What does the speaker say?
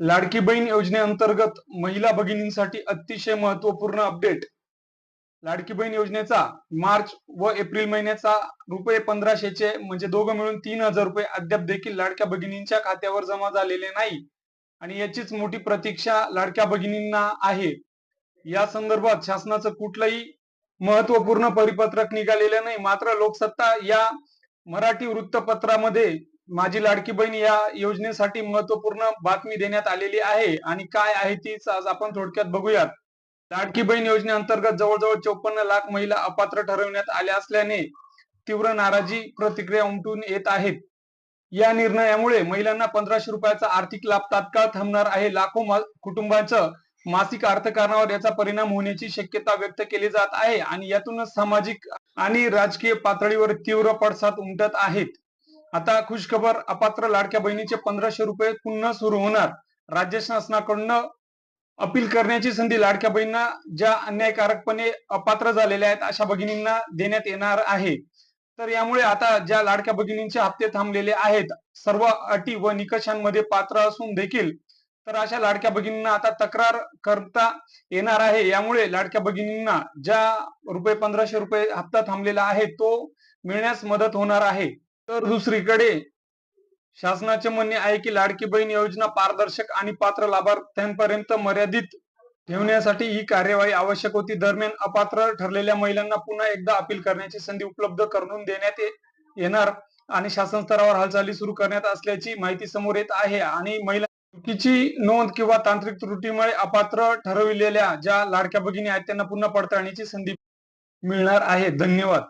लाडकी बहीण योजनेअंतर्गत महिला भगिनींसाठी अतिशय महत्त्वपूर्ण अपडेट. लाडकी बहीण योजनेचा मार्च व एप्रिल महिन्याचा रुपये 1500चे म्हणजे दोघं मिळून 3000 रुपये अद्याप देखील लाडक्या भगिनींच्या खात्यावर जमा झालेले नाही आणि याचीच मोठी प्रतीक्षा लाडक्या भगिनींना आहे. या संदर्भात शासनाचं कुठलंही महत्त्वपूर्ण परिपत्रक निघालेलं नाही. मात्र लोकसत्ता या मराठी वृत्तपत्रामध्ये माझी लाडकी बहीण या योजनेसाठी महत्त्वपूर्ण बातमी देण्यात आलेली आहे आणि काय आहे तीच आज आपण थोडक्यात बघूयात. लाडकी बहीण योजनेअंतर्गत जवळजवळ 54 लाख महिला अपात्र ठरवण्यात आल्या असल्याने तीव्र नाराजी प्रतिक्रिया उमटून येत आहेत. या निर्णयामुळे महिलांना 1500 रुपयाचा आर्थिक लाभ तात्काळ थांबणार आहे. लाखो कुटुंबांचं मासिक अर्थकारणावर याचा परिणाम होण्याची शक्यता व्यक्त केली जात आहे आणि यातूनच सामाजिक आणि राजकीय पातळीवर तीव्र पडसाद उमटत आहेत. आता खुशखबर, अपात्र लाडक्या बहिणीचे 1500 रुपये पुन्हा सुरू होणार. राज्य शासनाकडून अपील करण्याची संधी लाडक्या बहिणींना ज्या अन्यायकारकपणे अपात्र झालेल्या आहेत अशा भगिनींना देण्यात येणार आहे. तर यामुळे आता ज्या लाडक्या भगिनींचे हप्ते थांबलेले आहेत, सर्व अटी व निकषांमध्ये पात्र असून देखील तर अशा लाडक्या भगिनींना आता तक्रार करता येणार आहे. यामुळे लाडक्या भगिनींना ज्या रुपये 1500 रुपये हप्ता थांबलेला आहे तो मिळण्यास मदत होणार आहे. तर दुसरीकडे शासनाचे म्हणणे आहे की लाडकी बहीण योजना पारदर्शक आणि पात्र लाभार्थ्यांपर्यंत मर्यादित ठेवण्यासाठी ही कार्यवाही आवश्यक होती. दरम्यान अपात्र ठरलेल्या महिलांना पुन्हा एकदा अपील करण्याची संधी उपलब्ध करून देण्यात येणार आणि शासन स्तरावर हालचाली सुरू करण्यात असल्याची माहिती समोर येत आहे. आणि महिला चुकीची नोंद किंवा तांत्रिक त्रुटीमुळे अपात्र ठरविलेल्या ज्या लाडक्या भगिनी आहेत त्यांना पुन्हा पडताळणीची संधी मिळणार आहे. धन्यवाद.